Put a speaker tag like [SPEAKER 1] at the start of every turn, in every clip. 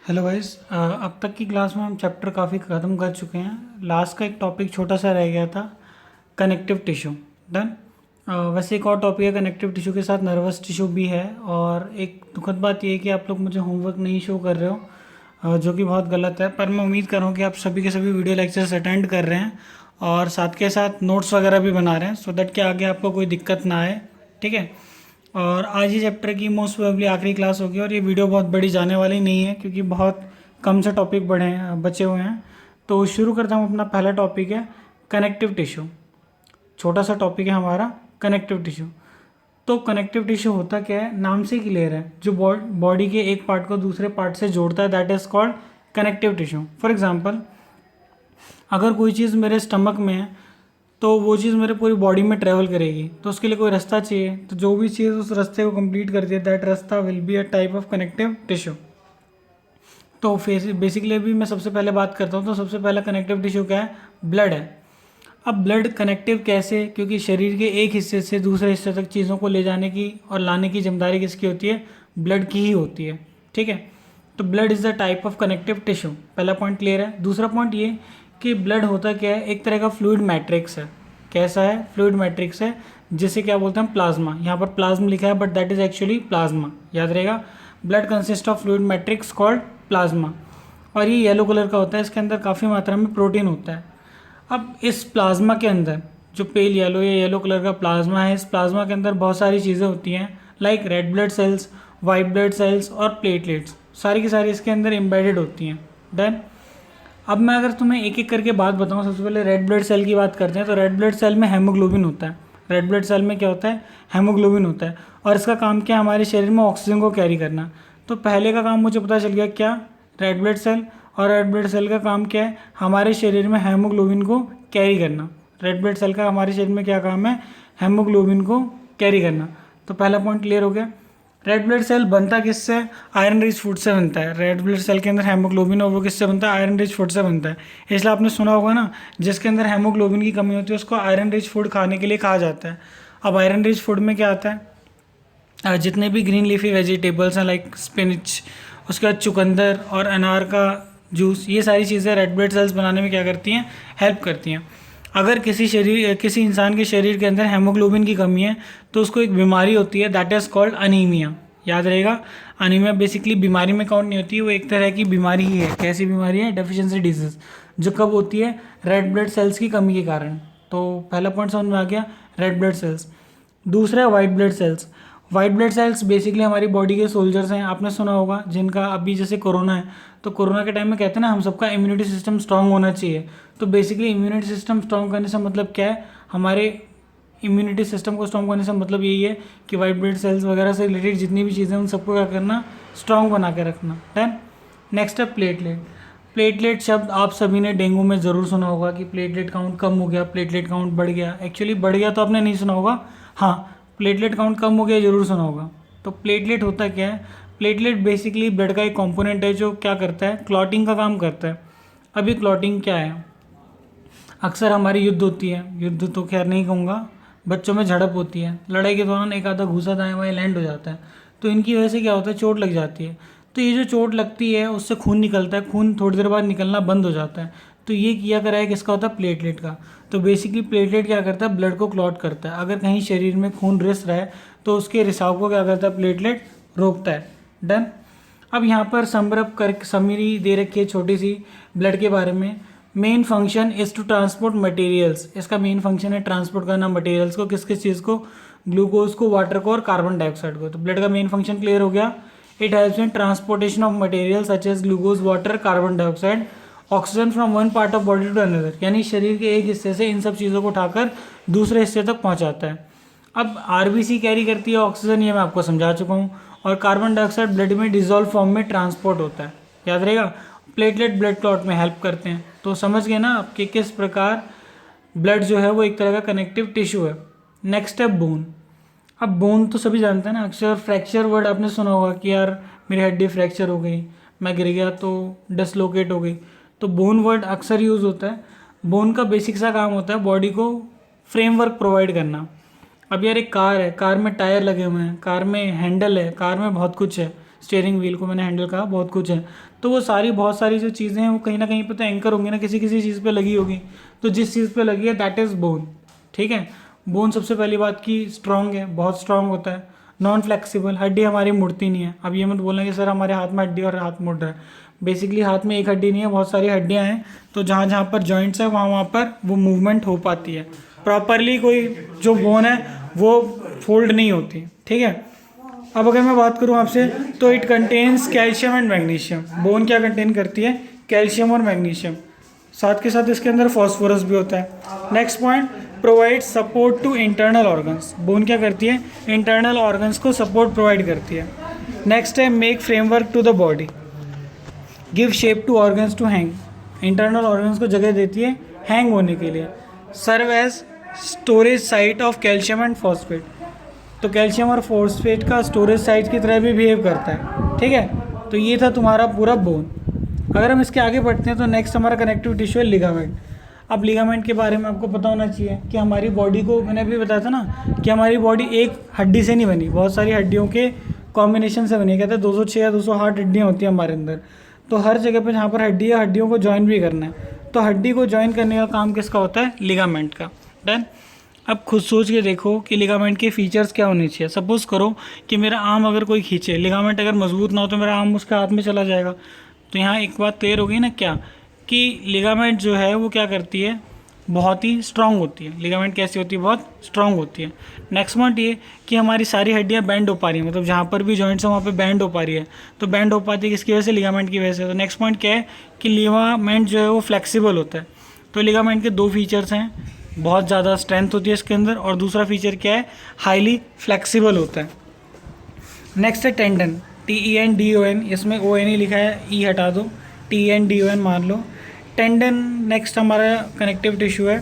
[SPEAKER 1] Hello guys. अब तक की क्लास में हम चैप्टर काफ़ी ख़त्म कर चुके हैं। लास्ट का एक टॉपिक छोटा सा रह गया था, कनेक्टिव टिश्यू। डन। वैसे एक और टॉपिक है कनेक्टिव टिश्यू के साथ नर्वस टिश्यू भी है। और एक दुखद बात यह है कि आप लोग मुझे होमवर्क नहीं शो कर रहे हो, जो कि बहुत गलत है। पर मैं उम्मीद कर रहा हूँ कि आप सभी के सभी वीडियो लेक्चर्स अटेंड कर रहे हैं और साथ के साथ नोट्स वगैरह भी बना रहे हैं, सो दैट कि आगे आपको कोई दिक्कत ना आए। ठीक है। और आज ही चैप्टर की मोस्ट प्रोबेबली आखिरी क्लास होगी और ये वीडियो बहुत बड़ी जाने वाली नहीं है क्योंकि बहुत कम से टॉपिक बचे हुए हैं। तो शुरू करता हूँ। अपना पहला टॉपिक है कनेक्टिव टिश्यू। छोटा सा टॉपिक है हमारा कनेक्टिव टिश्यू। तो कनेक्टिव टिश्यू होता क्या है, नाम से क्लियर है, जो बॉडी के एक पार्ट को दूसरे पार्ट से जोड़ता है, that is called connective tissue. For example, अगर कोई चीज़ मेरे स्टमक में है तो वो चीज़ मेरे पूरी बॉडी में ट्रैवल करेगी, तो उसके लिए कोई रास्ता चाहिए। तो जो भी चीज़ उस रास्ते को कंप्लीट करती है, दैट रास्ता will be a type of connective tissue. तो बेसिकली अभी मैं सबसे पहले बात करता हूँ। तो सबसे पहला कनेक्टिव टिश्यू क्या है, ब्लड है। अब ब्लड कनेक्टिव कैसे, क्योंकि शरीर के एक हिस्से से दूसरे हिस्से तक चीज़ों को ले जाने की और लाने की जिम्मेदारी किसकी होती है, ब्लड की ही होती है। ठीक है। तो blood is the type of connective tissue. पहला पॉइंट क्लियर है। दूसरा पॉइंट ये कि ब्लड होता क्या है, एक तरह का फ्लूइड मैट्रिक्स है। कैसा है, फ्लूइड मैट्रिक्स है, जिसे क्या बोलते हैं, प्लाज्मा। यहाँ पर प्लाज्मा लिखा है but that is actually plasma, याद रहेगा। Blood consist of fluid matrix called plasma. और ये येलो कलर का होता है, इसके अंदर काफ़ी मात्रा में प्रोटीन होता है। अब इस प्लाज्मा के अंदर जो पेल येलो या येलो कलर का प्लाज्मा है, इस प्लाज्मा के अंदर बहुत सारी चीज़ें होती हैं, like red blood cells, white blood cells और प्लेटलेट्स। सारी की सारी इसके अंदर एम्बेडेड होती हैं। डन। अब मैं अगर तुम्हें एक एक करके बात बताऊं, सबसे पहले रेड ब्लड सेल की बात करते हैं। तो रेड ब्लड सेल में हेमोग्लोबिन होता है। रेड ब्लड सेल में क्या होता है, हेमोग्लोबिन होता है। और इसका काम क्या है, हमारे शरीर में ऑक्सीजन को कैरी करना। तो पहले का काम मुझे पता चल गया क्या, रेड ब्लड सेल। और रेड ब्लड सेल का काम क्या है, हमारे शरीर में हेमोग्लोबिन को कैरी करना। रेड ब्लड सेल का हमारे शरीर में क्या काम है, हेमोग्लोबिन को कैरी करना। तो पहला पॉइंट क्लियर हो गया। रेड ब्लड सेल बनता किससे, आयरन रिच फूड से बनता है। रेड ब्लड सेल के अंदर हेमोग्लोबिन और वो किससे बनता है, आयरन रिच फूड से बनता है। इसलिए आपने सुना होगा ना, जिसके अंदर हेमोग्लोबिन की कमी होती है उसको आयरन रिच फूड खाने के लिए कहा जाता है। अब आयरन रिच फूड में क्या आता है, जितने भी ग्रीन लीफी वेजिटेबल्स हैं लाइक स्पिनच, उसके बाद चुकंदर और अनार का जूस, ये सारी चीज़ें रेड ब्लड सेल्स बनाने में क्या करती हैं, हेल्प करती हैं। अगर किसी इंसान के शरीर के अंदर हेमोग्लोबिन की कमी है तो उसको एक बीमारी होती है, दैट इज़ कॉल्ड अनीमिया। याद रहेगा, अनीमिया बेसिकली बीमारी में काउंट नहीं होती है, वो एक तरह की बीमारी ही है। कैसी बीमारी है, डेफिशिएंसी डिजीज, जो कब होती है, रेड ब्लड सेल्स की कमी के कारण। तो पहला पॉइंट समझ में आ गया, रेड ब्लड सेल्स। दूसरा है white blood cells. White blood cells basically हमारी बॉडी के सोल्जर्स हैं, आपने सुना होगा, जिनका अभी जैसे कोरोना है, तो कोरोना के टाइम में कहते हैं ना हम सबका इम्यूनिटी सिस्टम स्ट्रांग होना चाहिए। तो बेसिकली इम्यूनिटी सिस्टम स्ट्रांग करने से मतलब क्या है, हमारे इम्यूनिटी सिस्टम को स्ट्रांग करने से मतलब यही है कि वाइट ब्लड सेल्स वगैरह से रिलेटेड जितनी भी चीज़ें उन सबको क्या करना, स्ट्रांग बना के रखना। डन। नेक्स्ट है प्लेटलेट। प्लेटलेट शब्द आप सभी ने डेंगू में ज़रूर सुना होगा कि प्लेटलेट काउंट कम हो गया, प्लेटलेट काउंट बढ़ गया। एक्चुअली बढ़ गया तो आपने नहीं सुना होगा, हाँ, प्लेटलेट काउंट कम हो गया जरूर सुना होगा। तो प्लेटलेट होता क्या है, प्लेटलेट बेसिकली ब्लड का एक कंपोनेंट है जो क्या करता है, क्लॉटिंग का काम करता है। अभी क्लॉटिंग क्या है, अक्सर हमारी युद्ध होती है, युद्ध तो खैर नहीं कहूँगा, बच्चों में झड़प होती है, लड़ाई के दौरान एक आधा घूसा दाएं बाएं लैंड हो जाता है, तो इनकी वजह से क्या होता है, चोट लग जाती है। तो ये जो चोट लगती है उससे खून निकलता है, खून थोड़ी देर बाद निकलना बंद हो जाता है। तो ये किया करा है किसका होता है, प्लेटलेट का। तो बेसिकली प्लेटलेट क्या करता है, ब्लड को क्लॉट करता है। अगर कहीं शरीर में खून रिस रहा है तो उसके रिसाव को क्या करता है, प्लेटलेट रोकता है। डन। अब यहाँ पर समरप कर समरी दे रखी है छोटी सी ब्लड के बारे में। Main function is to transport materials. इसका मेन फंक्शन है ट्रांसपोर्ट करना मटेरियल्स को, किस किस चीज़ को, ग्लूकोज को, वाटर को और कार्बन डाइऑक्साइड को। तो ब्लड का मेन फंक्शन क्लियर हो गया। It helps in transportation of material such as glucose, water, carbon dioxide, oxygen from one part of body to another, यानी शरीर के एक हिस्से से इन सब चीज़ों को उठाकर दूसरे हिस्से तक पहुंचाता है। अब आरबीसी कैरी करती है ऑक्सीजन, ये मैं आपको समझा चुका हूँ। और कार्बन डाइऑक्साइड ब्लड में डिजोल्व फॉर्म में ट्रांसपोर्ट होता है, याद रहेगा। प्लेटलेट ब्लड क्लॉट में हेल्प करते हैं। तो समझ गए ना आपके किस प्रकार ब्लड जो है वो एक तरह का कनेक्टिव टिश्यू है। नेक्स्ट है बोन। अब बोन तो सभी जानते हैं ना, अक्सर फ्रैक्चर वर्ड आपने सुना होगा कि यार मेरी हड्डी फ्रैक्चर हो गई, मैं गिर गया तो डिसलोकेट हो गई। तो बोन वर्ड अक्सर यूज़ होता है। बोन का बेसिक सा काम होता है बॉडी को फ्रेमवर्क प्रोवाइड करना। अब यार एक कार है, कार में टायर लगे हुए हैं, कार में हैंडल है, कार में बहुत कुछ है, स्टीयरिंग व्हील को मैंने हैंडल कहा, बहुत कुछ है। तो वो सारी बहुत सारी जो चीज़ें हैं वो कहीं ना कहीं पे तो एंकर होंगी ना, किसी किसी चीज़ पे लगी होगी। तो जिस चीज़ पे लगी है दैट इज़ बोन। ठीक है, बोन सबसे पहली बात की स्ट्रांग है, बहुत स्ट्रांग होता है, नॉन फ्लेक्सिबल, हड्डी हमारी मुड़ती नहीं है। अब ये मत बोलना कि सर हमारे हाथ में हड्डी और हाथ मुड़ रहा है, बेसिकली हाथ में एक हड्डी नहीं है, बहुत सारी हड्डियाँ हैं। तो जहाँ जहाँ पर जॉइंट्स है वहाँ वहाँ पर वो मूवमेंट हो पाती है प्रॉपरली, कोई जो बोन है वो फोल्ड नहीं होती। ठीक है, अब अगर मैं बात करूँ आपसे तो it contains calcium and magnesium. Bone क्या कंटेन करती है? कैल्शियम और मैग्नीशियम, साथ के साथ इसके अंदर फॉस्फोरस भी होता है। Next point, provide support to internal organs. Bone क्या करती है? इंटरनल ऑर्गन्स को सपोर्ट प्रोवाइड करती है। नेक्स्ट है make framework to the body, give shape to organs to hang. Internal organs को जगह देती है हैंग होने के लिए। Serve as storage site of calcium and phosphate, तो कैल्शियम और फॉस्फेट का स्टोरेज साइट की तरह भी बिहेव करता है। ठीक है, तो ये था तुम्हारा पूरा बोन। अगर हम इसके आगे बढ़ते हैं तो नेक्स्ट हमारा कनेक्टिव टिश्यू है लिगामेंट। अब लिगामेंट के बारे में आपको पता होना चाहिए कि हमारी बॉडी को, मैंने अभी बताया था ना कि हमारी बॉडी एक हड्डी से नहीं बनी, बहुत सारी हड्डियों के कॉम्बिनेशन से बनी है। कहते हैं 206 या 208 हड्डियाँ होती हैं हमारे अंदर। तो हर जगह पे जहाँ पर हड्डी है, हड्डियों को ज्वाइन भी करना है। तो हड्डी को ज्वाइन करने का काम किसका होता है? लिगामेंट का। डन। अब खुद सोच के देखो कि लिगामेंट के फीचर्स क्या होने चाहिए। सपोज करो कि मेरा आर्म अगर कोई खींचे, लिगामेंट अगर मजबूत ना हो तो मेरा आर्म उसके हाथ में चला जाएगा। तो यहाँ एक बात क्लियर हो गई ना क्या, कि लिगामेंट जो है वो क्या करती है? बहुत ही स्ट्रांग होती है। लिगामेंट कैसी होती है? बहुत स्ट्रांग होती है। नेक्स्ट पॉइंट ये कि हमारी सारी हड्डियाँ बैंड हो पा रही हैं, मतलब जहाँ पर भी जॉइंट्स हैं वहाँ पे बैंड हो पा रही है। तो बैंड हो पाती है किसकी वजह से? लिगामेंट की वजह से। तो नेक्स्ट पॉइंट क्या है कि लिगामेंट जो है वो फ्लेक्सिबल होता है। तो लिगामेंट के दो फीचर्स हैं, बहुत ज़्यादा स्ट्रेंथ होती है इसके अंदर, और दूसरा फीचर क्या है? हाईली फ्लेक्सिबल होता है। नेक्स्ट है टेंडन, TENDON, इसमें ON ही लिखा है, ई हटा दो, TENDON मान लो। टेंडन नेक्स्ट हमारा कनेक्टिव टिश्यू है।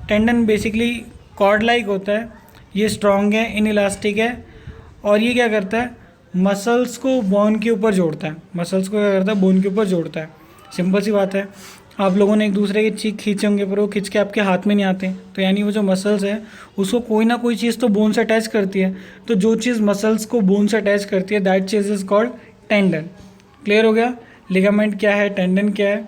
[SPEAKER 1] टेंडन बेसिकली कॉर्ड लाइक होता है, ये स्ट्रॉन्ग है, इनइलास्टिक है, और ये क्या करता है? मसल्स को बोन के ऊपर जोड़ता है। मसल्स को क्या करता है? बोन के ऊपर जोड़ता है। सिंपल सी बात है, आप लोगों ने एक दूसरे की चीख खींचे होंगे पर वो खींच के आपके हाथ में नहीं आते, तो यानी वो जो मसल्स है उसको कोई ना कोई चीज़ तो बोन से अटैच करती है। तो जो चीज़ मसल्स को बोन से अटैच करती है that cheese is called tendon. Clear हो गया? लिगामेंट क्या है, टेंडन क्या है।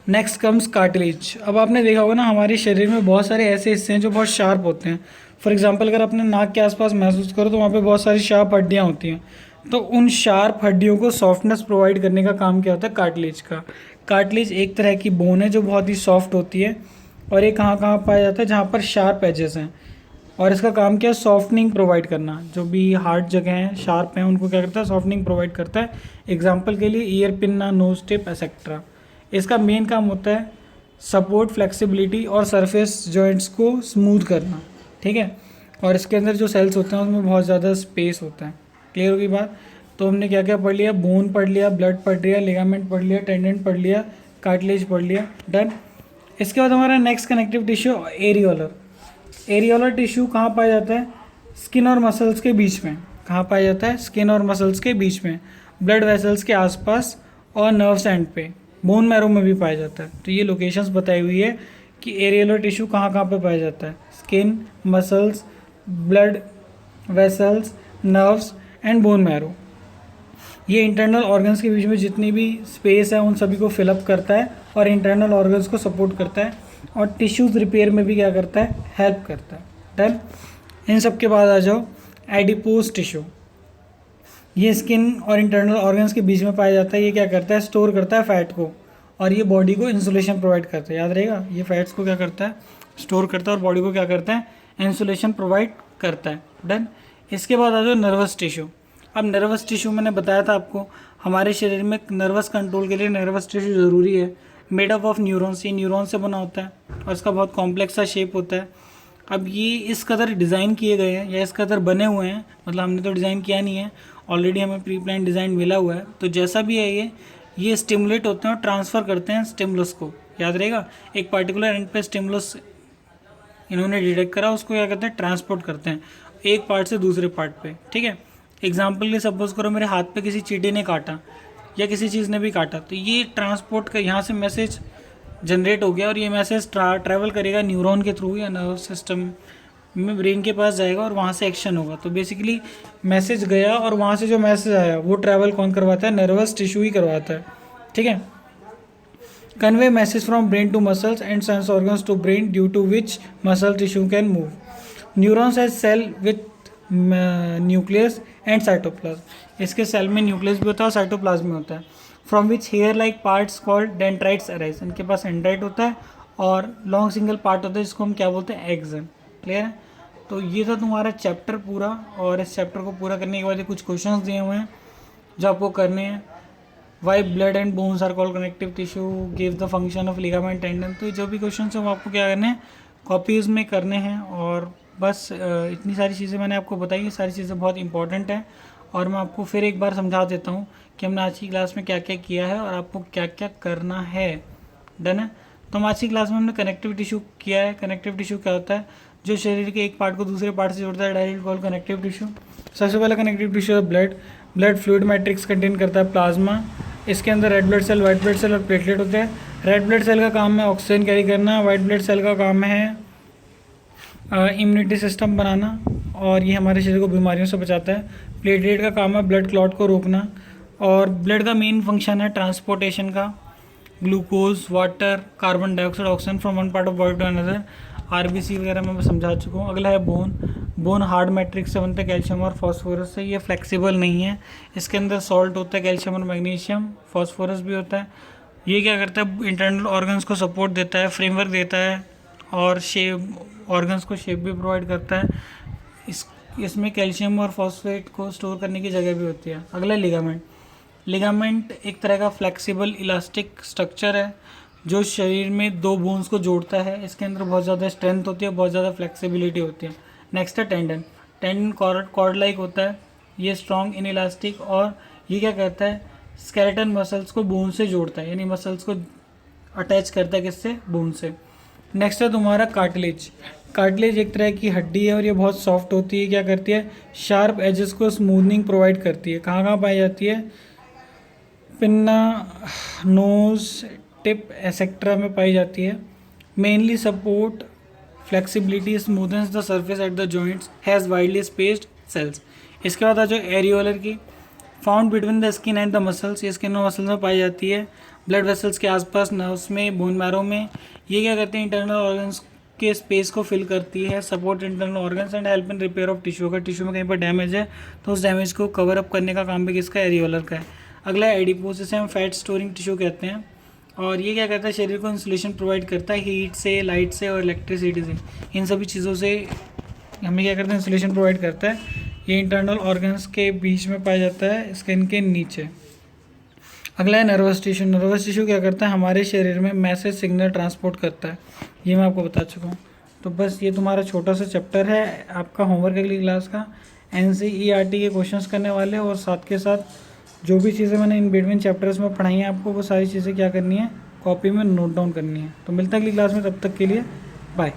[SPEAKER 1] Next comes cartilage. अब आपने देखा होगा ना हमारे शरीर में बहुत सारे ऐसे हिस्से हैं जो बहुत शार्प होते हैं। फॉर एग्जांपल अगर अपने नाक के आसपास महसूस करो तो वहाँ पे बहुत सारी शार्प हड्डियाँ होती हैं। तो उन शार्प हड्डियों को सॉफ्टनेस प्रोवाइड करने का काम क्या होता है? कार्टिलेज का। कार्टिलेज एक तरह की बोन है जो बहुत ही सॉफ्ट होती है, और ये कहाँ कहाँ पाया जाता है? जहाँ पर शार्प एजेस हैं, और इसका काम क्या है? सॉफ्टनिंग प्रोवाइड करना। जो भी हार्ड जगह हैं, शार्प हैं, उनको क्या करता है? सॉफ्टनिंग प्रोवाइड करता है। एग्जाम्पल के लिए year pin, knows tip etcetera. इसका मेन काम होता है सपोर्ट, फ्लेक्सिबिलिटी और सरफेस जॉइंट्स को स्मूथ करना। ठीक है, और इसके अंदर जो सेल्स होते हैं उसमें बहुत ज़्यादा स्पेस होता है। क्लियर होगी बात? तो हमने क्या क्या पढ़ लिया? बोन पढ़ लिया, ब्लड पढ़ लिया, लिगामेंट पढ़ लिया, टेंडन पढ़ लिया, कार्टिलेज पढ़ लिया। डन। इसके बाद हमारा next connective tissue areolar. Areolar tissue कहाँ पाया जाता है? स्किन और मसल्स के बीच में। कहाँ पाया जाता है? स्किन और मसल्स के बीच में, ब्लड वेसल्स के आसपास और नर्व्स एंड पे, बोन मैरो में भी पाया जाता है। तो ये लोकेशंस बताई हुई है कि एरियोलर टिश्यू कहाँ कहाँ पे पाया जाता है। Skin, muscles, blood vessels, nerves and bone marrow. ये इंटरनल ऑर्गन्स के बीच में जितनी भी स्पेस है उन सभी को फिलअप करता है और इंटरनल ऑर्गन्स को सपोर्ट करता है, और टिश्यूज रिपेयर में भी क्या करता है? हेल्प करता है। डन। इन सब के बाद आ जाओ एडिपोज टिश्यू। ये स्किन और इंटरनल ऑर्गन्स के बीच में पाया जाता है। ये क्या करता है? स्टोर करता है फैट को, और ये बॉडी को इंसुलेशन प्रोवाइड करता है। याद रहेगा, ये फैट्स को क्या करता है? स्टोर करता है, और बॉडी को क्या करता है? इंसुलेशन प्रोवाइड करता है। डन। इसके बाद आ जाओ नर्वस टिश्यू। अब नर्वस टिश्यू मैंने बताया था आपको, हमारे शरीर में नर्वस कंट्रोल के लिए नर्वस टिश्यू ज़रूरी है। मेड अप ऑफ न्यूरॉन्स, ये न्यूरॉन से बना होता है, और इसका बहुत कॉम्प्लेक्स सा शेप होता है। अब ये इस कदर डिज़ाइन किए गए हैं या इस कदर बने हुए हैं, मतलब हमने तो डिज़ाइन किया नहीं है, ऑलरेडी हमें प्री प्लान डिज़ाइन मिला हुआ है। तो जैसा भी है ये स्टिमुलेट होते हैं और ट्रांसफ़र करते हैं स्टिमुलस को। याद रहेगा, एक पार्टिकुलर एंड पे स्टिमुलस इन्होंने डिटेक्ट करा, उसको क्या करते हैं? ट्रांसपोर्ट करते हैं एक पार्ट से दूसरे पार्ट पे। ठीक है, एग्जाम्पल के लिए सपोज करो मेरे हाथ पे किसी चींटी ने काटा या किसी चीज़ ने भी काटा, तो ये ट्रांसपोर्ट का यहाँ से मैसेज जनरेट हो गया, और ये मैसेज ट्रैवल करेगा न्यूरॉन के थ्रू या नर्व सिस्टम में ब्रेन के पास जाएगा और वहाँ से एक्शन होगा। तो बेसिकली मैसेज गया और वहाँ से जो मैसेज आया वो ट्रैवल कौन करवाता है? नर्वस टिश्यू ही करवाता है, ठीक है। Convey message from brain to muscles and sense organs to brain due to which muscle tissue can move. Neurons has cell with nucleus and cytoplasm. इसके सेल में न्यूक्लियस भी होता है और साइटोप्लाज्म में होता है। From which hair like parts called dendrites arise. इनके पास डेंड्राइट होता है और लॉन्ग सिंगल पार्ट होता है जिसको हम क्या बोलते हैं? एक्सन। क्लियर है? तो ये था तुम्हारा चैप्टर पूरा, और इस चैप्टर को पूरा करने के बाद कुछ क्वेश्चंस दिए हुए हैं जो आपको करने हैं। Why blood and bones are called connective tissue, give the function of ligament tendon. तो जो भी क्वेश्चन है वो आपको क्या करने हैं? कॉपीज़ में करने हैं। और बस इतनी सारी चीज़ें मैंने आपको बताई, ये सारी चीज़ें बहुत इंपॉर्टेंट हैं। और मैं आपको फिर एक बार समझा देता हूँ कि हमने आज की क्लास में क्या क्या किया है और आपको क्या क्या करना है। डन है? तो हम आज की क्लास में हमने कनेक्टिव टिश्यू किया है। कनेक्टिव टिश्यू क्या होता है? जो शरीर के एक पार्ट को दूसरे पार्ट से जोड़ता है, डायरेक्ट कॉल कनेक्टिव टिश्यू। सबसे पहला कनेक्टिव टिश्यू है blood. Blood fluid matrix contain करता है प्लाज्मा। इसके अंदर red blood cell, white blood cell और प्लेटलेट होते हैं। रेड ब्लड सेल का काम है ऑक्सीजन कैरी करना, वाइट ब्लड सेल का काम है इम्यूनिटी सिस्टम बनाना और ये हमारे शरीर को बीमारियों से बचाता है। प्लेटलेट का काम है ब्लड क्लॉट को रोकना। और ब्लड का मेन फंक्शन है ट्रांसपोर्टेशन का, glucose, water, carbon dioxide, oxygen from one part of body to another. RBC वगैरह मैं समझा चुका हूँ। अगला है बोन। बोन हार्ड मैट्रिक्स से बनता है, कैल्शियम और फॉस्फोरस से। ये फ्लेक्सिबल नहीं है, इसके अंदर सॉल्ट होता है, कैल्शियम और मैग्नीशियम, फॉस्फोरस भी होता है। ये क्या करता है? इंटरनल ऑर्गन्स को सपोर्ट देता है, फ्रेमवर्क देता है और शेप ऑर्गन्स को शेप भी प्रोवाइड करता है। इसमें कैल्शियम और फॉस्फेट को स्टोर करने की जगह भी होती है। अगला लिगामेंट। लिगामेंट एक तरह का फ्लेक्सिबल इलास्टिक स्ट्रक्चर है जो शरीर में दो बोन्स को जोड़ता है। इसके अंदर बहुत ज़्यादा स्ट्रेंथ होती है, बहुत ज़्यादा फ्लेक्सिबिलिटी होती है। नेक्स्ट है टेंडन। टेंडन कॉर्ड लाइक होता है, ये स्ट्रॉन्ग इन इलास्टिक और ये क्या करता है? स्केलेटन मसल्स को बोन से जोड़ता है, यानी मसल्स को अटैच करता है किससे? बोन से। नेक्स्ट है तुम्हारा कार्टिलेज। कार्टिलेज एक तरह की हड्डी है और ये बहुत सॉफ्ट होती है। क्या करती है? शार्प एजेस को स्मूथनिंग प्रोवाइड करती है। कहाँ कहाँ पाई जाती है? पिन्ना, नोज, टिप, एसेक्ट्रा में पाई जाती है। Mainly support flexibility, smoothness the surface at the joints, has widely spaced cells. इसके बाद आ जो एरियोलर की, found between the skin and the muscles. ये स्किन और मसल्स में पाई जाती है। ब्लड वेसल्स के आसपास, नर्व्स में, बोन मैरो में। ये क्या करते हैं? इंटरनल ऑर्गन्स के स्पेस को फिल करती है, support internal organs and help in repair of tissue. अगर टिश्यू में कहीं पर डैमेज है तो उस डैमेज को कवर अप करने का काम भी किसका? एरियोलर का है। अगला है एडिपोस, जिसे हम फैट स्टोरिंग टिश्यू कहते हैं। और ये क्या करता है? शरीर को इंसुलेशन प्रोवाइड करता है, हीट से, लाइट से और इलेक्ट्रिसिटी से। इन सभी चीज़ों से हमें क्या करता है? इंसुलेशन प्रोवाइड करता है। ये इंटरनल ऑर्गन्स के बीच में पाया जाता है, स्किन के नीचे। अगला है नर्वस टिश्यू। नर्वस टिश्यू क्या करता है? हमारे शरीर में मैसेज सिग्नल ट्रांसपोर्ट करता है। ये मैं आपको बता चुका हूँ। तो बस ये तुम्हारा छोटा सा चैप्टर है आपका होमवर्क अगली क्लास का। NCERT के क्वेश्चंस करने वाले और साथ के साथ जो भी चीज़ें मैंने इन बिटवीन चैप्टर्स में पढ़ाई हैं आपको, वो सारी चीज़ें क्या करनी है? कॉपी में नोट डाउन करनी है। तो मिलता है अगली क्लास में, तब तक के लिए बाय।